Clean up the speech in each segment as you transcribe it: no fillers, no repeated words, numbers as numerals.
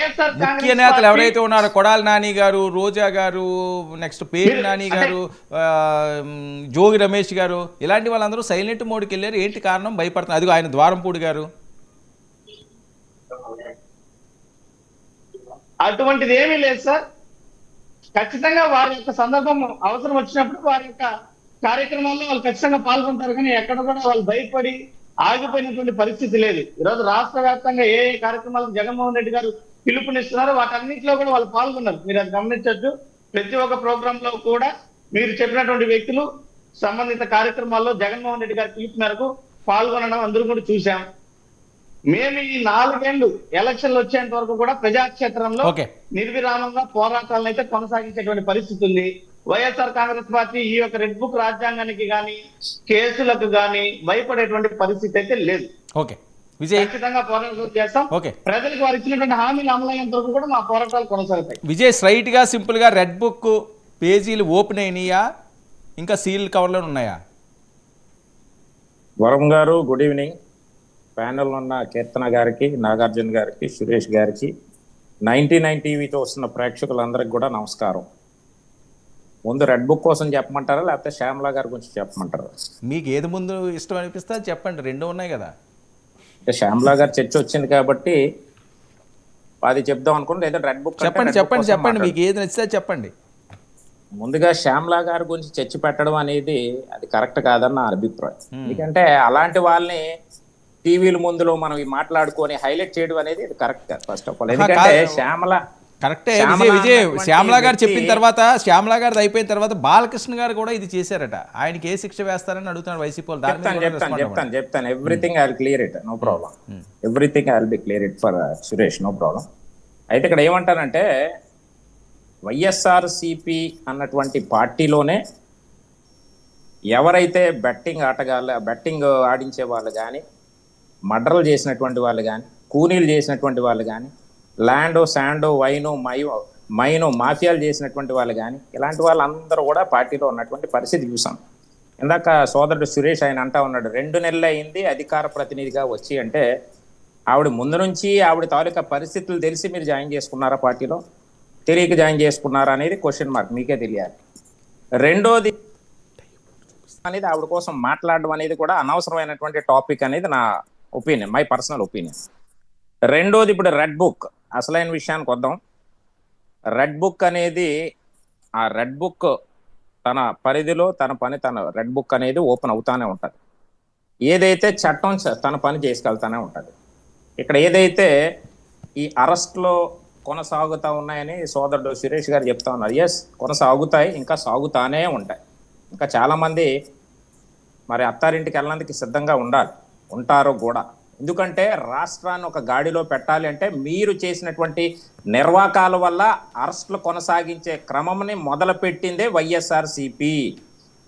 ముఖ్య నేతలు ఎవరైతే ఉన్నారో కొడాలి నాని గారు, రోజా గారు, నెక్స్ట్ పేరు నాని గారు, జోగి రమేష్ గారు, ఇలాంటి వాళ్ళందరూ సైలెంట్ మోడ్కి వెళ్ళారు. ఏంటి కారణం? భయపడుతున్నారు. అది ఆయన ద్వారంపూడి గారు. అటువంటిది ఏమీ లేదు సార్. ఖచ్చితంగా వారి యొక్క సందర్భం అవసరం వచ్చినప్పుడు వారి యొక్క కార్యక్రమాల్లో వాళ్ళు ఖచ్చితంగా పాల్గొంటారు. కానీ ఎక్కడ కూడా వాళ్ళు భయపడి ఆగిపోయినటువంటి పరిస్థితి లేదు. ఈరోజు రాష్ట్ర వ్యాప్తంగా ఏ ఏ కార్యక్రమాలకు జగన్మోహన్ రెడ్డి గారు పిలుపునిస్తున్నారో వాటన్నిటిలో కూడా వాళ్ళు పాల్గొన్నారు. మీరు అది గమనించవచ్చు. ప్రతి ఒక్క ప్రోగ్రామ్ లో కూడా మీరు చెప్పినటువంటి వ్యక్తులు సంబంధిత కార్యక్రమాల్లో జగన్మోహన్ రెడ్డి గారి పిలుపు మేరకు పాల్గొనడం అందరూ కూడా చూశాం. మేము ఈ 4 ఏళ్లు ఎలక్షన్లు వచ్చేంత వరకు కూడా ప్రజాక్షేత్రంలో నిర్విరామంగా పోరాటాలను అయితే కొనసాగించేటువంటి పరిస్థితి ఉంది. వైఎస్ఆర్ కాంగ్రెస్ పార్టీ ఈ యొక్క రెడ్ బుక్ రాజ్యాంగానికి గాని కేసులకు గాని భయపడేటువంటి పరిస్థితి అయితే లేదు. ఖచ్చితంగా పోరాటాలు చేస్తాం. ప్రజలకు వారు ఇచ్చినటువంటి హామీలు అమలయ్యేంత వరకు కూడా మా పోరాటాలు కొనసాగుతాయి. విజయ్, స్ట్రైట్ గా సింపుల్ గా రెడ్ బుక్ పేజీలు ఓపెన్ అయినాయా, ఇంకా సీల్ కవర్లో ఉన్నాయా? వరం గారు గుడ్ ఈవినింగ్. ప్యానెల్ ఉన్న కీర్తన గారికి, నాగార్జున గారికి, సురేష్ గారికి, 99 టీవీతో వస్తున్న ప్రేక్షకులందరికీ కూడా నమస్కారం. ముందు రెడ్ బుక్ కోసం చెప్పమంటారా, లేకపోతే శ్యామలా గారి గురించి చెప్పమంటారా? మీకు ఏది ముందు ఇష్టం అనిపిస్తే చెప్పండి, రెండు ఉన్నాయి కదా. అంటే శ్యామలా గారు చర్చ వచ్చింది కాబట్టి అది చెప్దాం అనుకోండి, లేదా రెడ్ బుక్ చెప్పండి చెప్పండి చెప్పండి మీకు ఏది నచ్చితే చెప్పండి. ముందుగా శ్యామలా గారి గురించి చర్చ పెట్టడం అనేది అది కరెక్ట్ కాదని నా అభిప్రాయం. ఎందుకంటే అలాంటి వాళ్ళని టీవీల ముందులో మనం మాట్లాడుకొని హైలైట్ చేయడం అనేది ఇది కరెక్ట్ కాదు ఫస్ట్ ఆఫ్ ఆల్. ఎందుకంటే కరెక్టే విజయ్, శ్యామలా గారు చెప్పిన తర్వాత, శ్యామలా గారిది అయిపోయిన తర్వాత బాలకృష్ణ గారు కూడా ఇది చేశారట. ఆయనకి ఏ శిక్ష వేస్తారని అడుగుతున్నారు వైసీపీ వాళ్ళు. చెప్తాను everything I will clear it, no problem. Everything I will be clear it for Suresh, no problem. అయితే ఇక్కడ ఏమంటానంటే వైఎస్ఆర్సిపి అన్నటువంటి పార్టీలోనే ఎవరైతే బెట్టింగ్ ఆడించే వాళ్ళు కానీ, మర్డర్లు చేసినటువంటి వాళ్ళు కానీ, కూనీలు చేసినటువంటి వాళ్ళు కానీ, ల్యాండో శాండో మైనో మాఫియాలు చేసినటువంటి వాళ్ళు కానీ, ఇలాంటి వాళ్ళందరూ కూడా పార్టీలో ఉన్నటువంటి పరిస్థితి చూసాం. ఇందాక సోదరుడు సురేష్ ఆయన అంటా ఉన్నాడు 2 నెలలు అయింది అధికార ప్రతినిధిగా వచ్చి అంటే, ఆవిడ ముందు నుంచి ఆవిడ తాలూకా పరిస్థితులు తెలిసి మీరు జాయిన్ చేసుకున్నారా పార్టీలో, తెలియక జాయిన్ చేసుకున్నారా అనేది క్వశ్చన్ మార్క్, మీకే తెలియాలి. రెండోది అనేది ఆవిడ కోసం మాట్లాడడం అనేది కూడా అనవసరమైనటువంటి టాపిక్ అనేది నా ఒపీనియన్, మై పర్సనల్ ఒపీనియన్. రెండోది ఇప్పుడు రెడ్ బుక్ అసలైన విషయానికి వద్దాం. రెడ్ బుక్ అనేది ఆ రెడ్ బుక్ తన పరిధిలో తన రెడ్ బుక్ అనేది ఓపెన్ అవుతానే ఉంటుంది. ఏదైతే చట్టం తన పని చేసుకెళ్తానే ఉంటుంది. ఇక్కడ ఏదైతే ఈ అరెస్ట్లో కొనసాగుతూ ఉన్నాయని సోదరుడు సురేష్ గారు చెప్తా ఉన్నారు. ఎస్, కొనసాగుతాయి, ఇంకా సాగుతానే ఉంటాయి. ఇంకా చాలామంది మరి అత్తారింటికి వెళ్ళడానికి సిద్ధంగా ఉంటారు కూడా. ఎందుకంటే రాష్ట్రాన్ని ఒక గాడిలో పెట్టాలి అంటే మీరు చేసినటువంటి నిర్వాకాల వల్ల అరెస్టులు కొనసాగించే క్రమంని మొదలుపెట్టిందే వైఎస్ఆర్సిపి.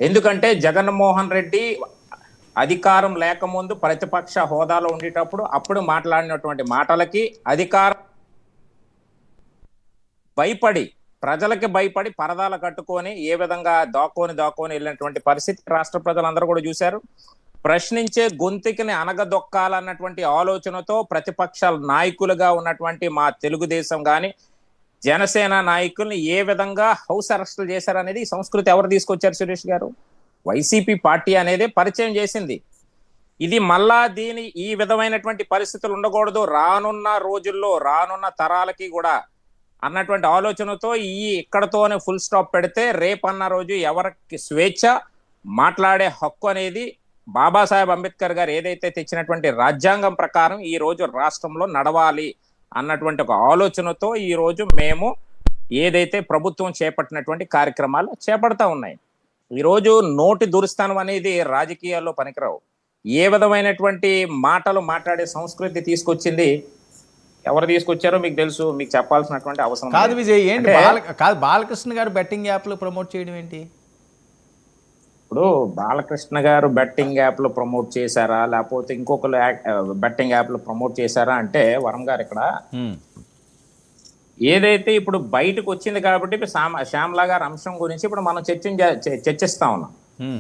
ఎందుకంటే జగన్మోహన్ రెడ్డి అధికారం లేకముందు ప్రతిపక్ష హోదాలో ఉండేటప్పుడు అప్పుడు మాట్లాడినటువంటి మాటలకి అధికారం భయపడి, ప్రజలకి భయపడి పరదాలు కట్టుకొని ఏ విధంగా దాక్కొని వెళ్ళినటువంటి పరిస్థితి రాష్ట్ర ప్రజలందరూ కూడా చూశారు. ప్రశ్నించే గొంతుకిని అనగదొక్కాలన్నటువంటి ఆలోచనతో ప్రతిపక్ష నాయకులుగా ఉన్నటువంటి మా తెలుగుదేశం కానీ జనసేన నాయకుల్ని ఏ విధంగా హౌస్ అరెస్టులు చేశారనేది ఈ సంస్కృతి ఎవరు తీసుకొచ్చారు? సురేష్ గారు, వైసీపీ పార్టీ అనేది పరిచయం చేసింది. ఇది మళ్ళా ఈ విధమైనటువంటి పరిస్థితులు ఉండకూడదు రానున్న రోజుల్లో, రానున్న తరాలకి కూడా అన్నటువంటి ఆలోచనతో ఇక్కడతోనే ఫుల్ స్టాప్ పెడితే రేపన్న రోజు ఎవరికి స్వేచ్ఛ, మాట్లాడే హక్కు అనేది బాబాసాహెబ్ అంబేద్కర్ గారు ఏదైతే తెచ్చినటువంటి రాజ్యాంగం ప్రకారం ఈ రోజు రాష్ట్రంలో నడవాలి అన్నటువంటి ఒక ఆలోచనతో ఈ రోజు మేము ఏదైతే ప్రభుత్వం చేపట్టినటువంటి కార్యక్రమాలు చేపడతా ఉన్నాయి. ఈరోజు నోటి దురుస్తానం అనేది రాజకీయాల్లో పనికిరావు. ఏ విధమైనటువంటి మాటలు మాట్లాడే సంస్కృతి తీసుకొచ్చింది, ఎవరు తీసుకొచ్చారో మీకు తెలుసు, మీకు చెప్పాల్సినటువంటి అవసరం కాదు. విజయ్, ఏంటి బాలకృష్ణ గారు బెట్టింగ్ యాప్లు ప్రమోట్ చేయడం ఏంటి? ఇప్పుడు బాలకృష్ణ గారు బెట్టింగ్ యాప్లు ప్రమోట్ చేశారా, లేకపోతే ఇంకొకరు బెట్టింగ్ యాప్లు ప్రమోట్ చేశారా అంటే, వరం గారు ఇక్కడ ఏదైతే ఇప్పుడు బయటకు వచ్చింది కాబట్టి శ్యామలా గారి అంశం గురించి ఇప్పుడు మనం చర్చిస్తా ఉన్నాం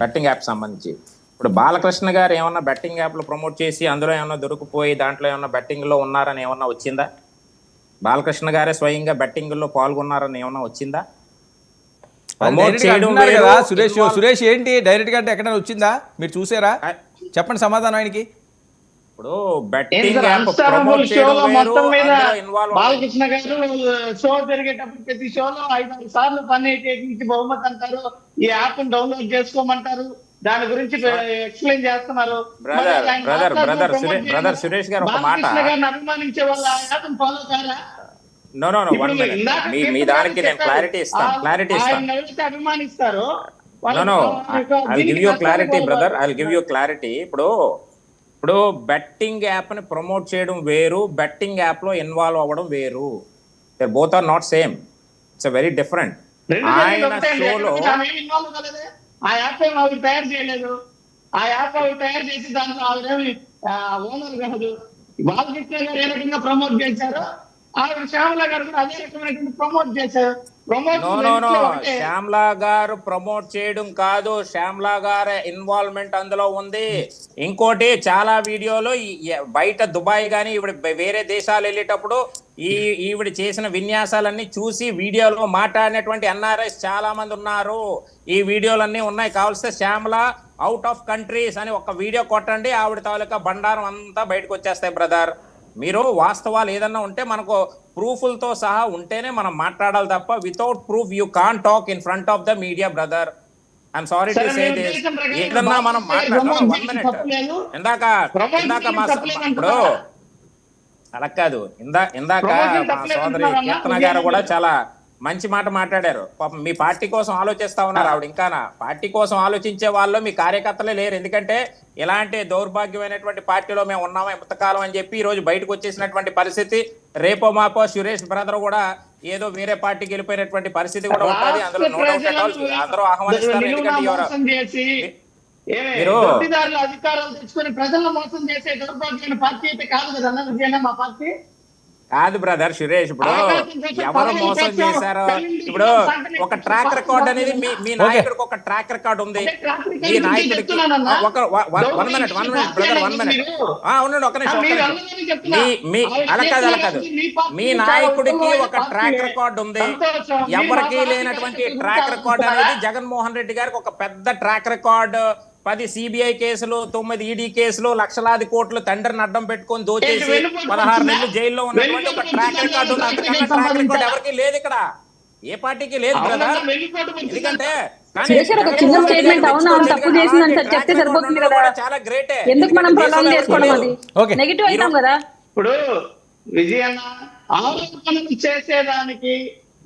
బెట్టింగ్ యాప్ సంబంధించి. ఇప్పుడు బాలకృష్ణ గారు ఏమన్నా బెట్టింగ్ యాప్లు ప్రమోట్ చేసి అందులో ఏమన్నా దొరికిపోయి దాంట్లో ఏమన్నా బెట్టింగ్లో ఉన్నారని ఏమన్నా వచ్చిందా? బాలకృష్ణ గారే స్వయంగా బెట్టింగ్లో పాల్గొన్నారని ఏమన్నా వచ్చిందా? అది ప్రమోట్ డైరెక్ట్గా చేయడం అంటున్నారు వేరు, కదా సురేష్. involve- సురేష్ ఏంటి డైరెక్ట్గా అంటే ఎక్కడైనా వచ్చిందా? మీరు చూసారా? చెప్పండి సమాధానం ఆయనకి. ఇప్పుడు బెట్టింగ్ యాప్ అన్స్టారబుల్ ప్రమోట్ చేయడం షోలో వేరు, మొత్తం మీద అందులో ఇన్వాల్వ్ బాలకృష్ణ గారు షో జరిగేటప్పుడు ప్రతి షోలో 5-6 సార్లు పని నుంచి బహుమతి అంటారు, ఈ యాప్ డౌన్లోడ్ చేసుకోమంటారు, దాని గురించి ఎక్స్ప్లెయిన్ చేస్తున్నారు. మరి ఆయన మాట్లాడుతూ promote చేయడం, సురేష్ గారు ఒక మాట. బాలకృష్ణ గారిని అభిమానించే వాళ్ళు ఆ యాప్ ఫాలో కారా? నో ఇప్పుడు 1 minute. ఇందాక మీ కీర్తన దానికి గారు నేను క్లారిటీ ఇస్తాను. ఆయన ఎవరైతే అభిమానిస్తారో no I'll give you clarity brother, I'll give you clarity. ఇప్పుడు బెట్టింగ్ యాప్ ని ప్రమోట్ చేయడం వేరు, బెట్టింగ్ యాప్ లో ఇన్వాల్వ్ అవ్వడం వేరు. Both are not same, it's very different. ఆయన షోలో ఆ యాప్ ఏమి ఆవిడ తయారు చేయలేదు, ఆ యాప్ ఆవిడ తయారు చేసి దాంట్లో ఆవిడేమి ఓనర్ కాదు. బాలకృష్ణ గారు ఏ రకంగా ప్రమోట్ చేశారో ఆవిడ శ్యామల గారు కూడా అదే రకమైనటువంటి ప్రమోట్ చేశారు. నో శ్యామ్లా గారు ప్రమోట్ చేయడం కాదు, శ్యామ్లా గారి ఇన్వాల్వ్మెంట్ అందులో ఉంది. ఇంకోటి చాలా వీడియోలో బయట దుబాయ్ గానీ ఈవిడ వేరే దేశాలు వెళ్ళేటప్పుడు ఈవిడ చేసిన విన్యాసాలన్నీ చూసి వీడియోలో మాట్లాడినటువంటి ఎన్ఆర్ఐస్ చాలా మంది ఉన్నారు. ఈ వీడియోలన్నీ ఉన్నాయి. కావాల్సిన శ్యామ్లా అవుట్ ఆఫ్ కంట్రీస్ అని ఒక వీడియో కొట్టండి, ఆవిడ తాలూకా బండారం అంతా బయటకు వచ్చేస్తాయి బ్రదర్. మీరు వాస్తవాలు ఏదన్నా ఉంటే మనకు ప్రూఫ్లతో సహా ఉంటేనే మనం మాట్లాడాలి తప్ప without proof you can talk in front of the media brother. I'm sorry to say this. ఏదన్నా మనం మాట్లాడడం 1 minute. ఇందాక మా ఇప్పుడు అలా కాదు, ఇందాక మా సోదరి కీర్తన గారు కూడా చాలా మంచి మాట మాట్లాడారు. పాపం మీ పార్టీ కోసం ఆలోచిస్తా ఉన్నారు ఆవిడ. ఇంకా పార్టీ కోసం ఆలోచించే వాళ్ళు మీ కార్యకర్తలే లేరు. ఎందుకంటే ఇలాంటి దౌర్భాగ్యమైనటువంటి పార్టీలో మేము ఉన్నాము ఎంతకాలం అని చెప్పి ఈ రోజు బయటకు వచ్చేసినటువంటి పరిస్థితి. రేపో మాపో సురేష్ బ్రదర్ కూడా ఏదో వేరే పార్టీకి వెళ్ళిపోయినటువంటి పరిస్థితి కూడా ఉంటుంది. అందులో నో డౌట్ అట్ ఆల్. అందరూ ఆహ్వానిస్తారు. ఎందుకంటే మీరు అధికారాలు తెచ్చుకొని ప్రజలను మోసం చేసే దౌర్భాగ్యమైన పార్టీ అయితే కాదు కదా మా పార్టీ. కాదు బ్రదర్ సురేష్, ఇప్పుడు ఎవరు మోసం చేశారో ఇప్పుడు ఒక ట్రాక్ రికార్డ్ అనేది మీ నాయకుడికి ఒక ట్రాక్ రికార్డ్ ఉంది. మీ నాయకుడికి వన్ మినిట్ బ్రదర్, 1 minute ఉండండి, ఒక నిమిషం. అలా కాదు మీ నాయకుడికి ఒక ట్రాక్ రికార్డ్ ఉంది. ఎవరికి లేనటువంటి ట్రాక్ రికార్డ్ అనేది జగన్మోహన్ రెడ్డి గారికి ఒక పెద్ద ట్రాక్ రికార్డ్. 10 CBI కేసులు, 9 ED కేసులు, లక్షలాది కోట్లు తండ్రిని అడ్డం పెట్టుకొని దోచేసి 16 నెలలు జైల్లో ఉన్నటువంటి ఒక ట్రాక్ రికార్డు ఉంది. అంతకన్నా ట్రాక్ రికార్డ్ ఎవరికి లేదు ఇక్కడ, ఏ పార్టీకి లేదు బ్రదర్. ఎందుకంటే చాలా గ్రేటే. ఇప్పుడు విజయన్న ఆరోపణలు చేసేదానికి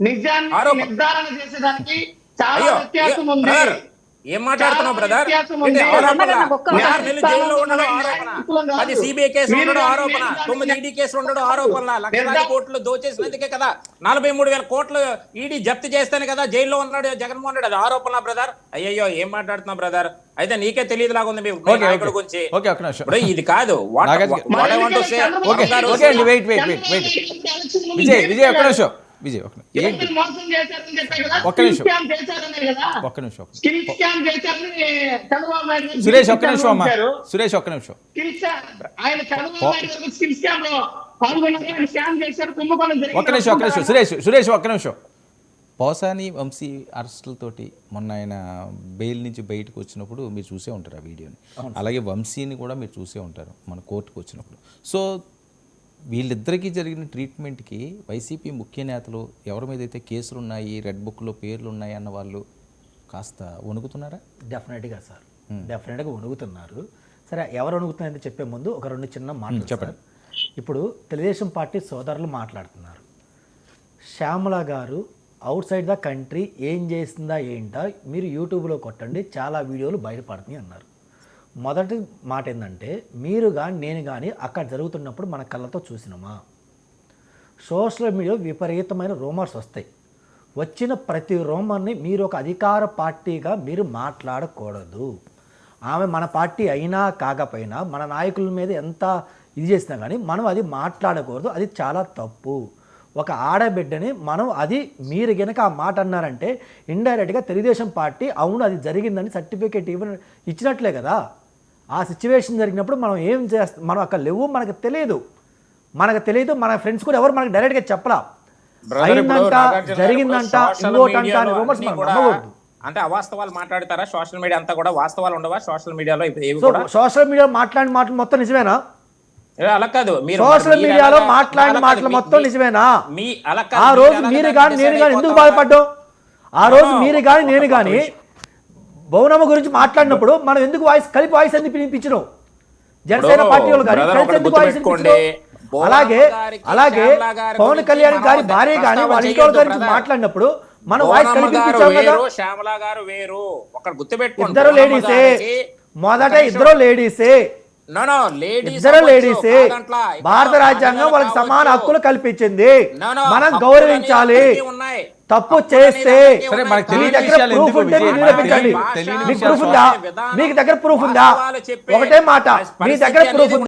నిజాన్ని నిర్ధారణ చేసేదానికి చాలా వ్యత్యాసం ఉంది. ఏం మాట్లాడుతున్నావు బ్రదర్? 16 నెలలు జైల్లో ఉండడం ఆరోపణ, 10 CBI కేసులు ఉండడం ఆరోపణ, 9 ED కేసులు ఉండడం ఆరోపణ, లక్షలాది కోట్లు దోచేసినందుకే కదా 43,000 కోట్లు ఈడీ జప్తు చేస్తేనే కదా జైల్లో ఉన్నాడు జగన్మోహన్ రెడ్డి. అది ఆరోపణ బ్రదర్. అయ్యో ఏం మాట్లాడుతున్నావు బ్రదర్? అయితే నీకే తెలియదు లాగా ఉంది మీ నాయకుడి గురించి. ఇప్పుడు ఇది కాదు విజయ్ ఒక్క నిమిషం. సురేష్ ఒక్క నిమిషం అమ్మా. సురేష్ ఒక్క నిమిషం. సురేష్ ఒక్క నిమిషం. పోసాని వంశీ అరెస్టులతోటి మొన్న ఆయన బెయిల్ నుంచి బయటకు వచ్చినప్పుడు మీరు చూసే ఉంటారు ఆ వీడియోని. అలాగే వంశీని కూడా మీరు చూసే ఉంటారు మన కోర్టుకు వచ్చినప్పుడు. సో వీళ్ళిద్దరికీ జరిగిన ట్రీట్మెంట్కి వైసీపీ ముఖ్య నేతలు ఎవరి మీద అయితే కేసులు ఉన్నాయి, రెడ్ బుక్లో పేర్లు ఉన్నాయి అన్న వాళ్ళు కాస్త వణుకుతున్నారా? డెఫినెట్గా సార్, డెఫినెట్గా వణుకుతున్నారు. సరే, ఎవరు వణుకుతున్నారని చెప్పే ముందు ఒక 2 చిన్న మాటలు చెప్పండి. ఇప్పుడు తెలుగుదేశం పార్టీ సోదరులు మాట్లాడుతున్నారు, శ్యామల గారు అవుట్ సైడ్ ద కంట్రీ ఏం చేస్తుందా ఏంటా మీరు యూట్యూబ్లో కొట్టండి చాలా వీడియోలు బయటపడుతున్నాయి అన్నారు. మొదటి మాట ఏంటంటే, మీరు కానీ నేను కానీ అక్కడ జరుగుతున్నప్పుడు మన కళ్ళతో చూసినామా? సోషల్ మీడియా విపరీతమైన రూమర్స్ వస్తాయి. వచ్చిన ప్రతి రూమర్ని మీరు ఒక అధికార పార్టీగా మీరు మాట్లాడకూడదు. ఆమె మన పార్టీ అయినా కాకపోయినా మన నాయకుల మీద ఎంత ఇది చేసినా కానీ మనం అది మాట్లాడకూడదు. అది చాలా తప్పు. ఒక ఆడబిడ్డని మనం అది మీరు గనక ఆ మాట అన్నారంటే ఇండైరెక్ట్గా తెలుగుదేశం పార్టీ అవును అది జరిగిందని సర్టిఫికేట్ ఇచ్చినట్లే కదా. ఆ సిచ్యువేషన్ జరిగినప్పుడు మనం ఏం చేస్తాం, మనం అక్కడ లేవు, మనకు తెలియదు. మనకు తెలియదు, మన ఫ్రెండ్స్ కూడా ఎవరు మనకు డైరెక్ట్గా చెప్పలా. బ్రదర్, ఇప్పుడు అయిందంట, నాగార్జున గారు జరిగిందంట, సోషల్ ఇంకోటంట మీడియాలో అని రూమర్స్ అన్నీ మనం కూడా నమ్మకూడదు. అంటే అవాస్తవాలు మాట్లాడతారా? సోషల్ మీడియా అంతా కూడా వాస్తవాలు ఉండవా సోషల్ మీడియాలో ఏవి సో కూడా? సోషల్ మీడియా మాట్లాడిన మాటలు మొత్తం నిజమేనా? అలా కాదు, మీరు సోషల్ మీడియాలో మాట్లాడిన మాటలు మొత్తం నిజమేనా? ఆ రోజు మీరు కానీ నేను కానీ ఎందుకు బాధపడ్డాం? ఆ రోజు మీరు కానీ నేను కానీ బౌనమ్మ గురించి మాట్లాడినప్పుడు మనం ఎందుకు కలిపి వాయిస్ ఎందుకు వినిపించడం? జనసేన పార్టీ వాళ్ళు కానీ కలిసి ఎందుకు వాయిస్ వినిపించడం? అలాగే పవన్ కళ్యాణ్ గారి భార్య కానీ వాళ్ళ ఇంటి వాళ్ళ గురించి మాట్లాడినప్పుడు మనం వాయిస్ కలిపి వినిపించాం కదా. శ్యామల గారు వేరు, ఒకటి గుర్తుపెట్టుకోండి. ఇద్దరు లేడీసే, మొదట ఇద్దరు లేడీసే, ఇద్దరు లేడీసే. భారత రాజ్యాంగం వాళ్ళకి సమాన హక్కులు కల్పించింది, మనం గౌరవించాలి. తప్పు చేస్తే సరే, మనకు మీ తెలియని దగ్గర విషయాలు ప్రూఫ్ ఎందుకు ఉంటే విజయ్? మీరు నిరూపించండి. తెలియని మీకు విషయాలు ప్రూఫ్ ఉందా? మీకు దగ్గర ప్రూఫ్ ఉందా? ఒకటే మాట, మీ దగ్గర ప్రూఫ్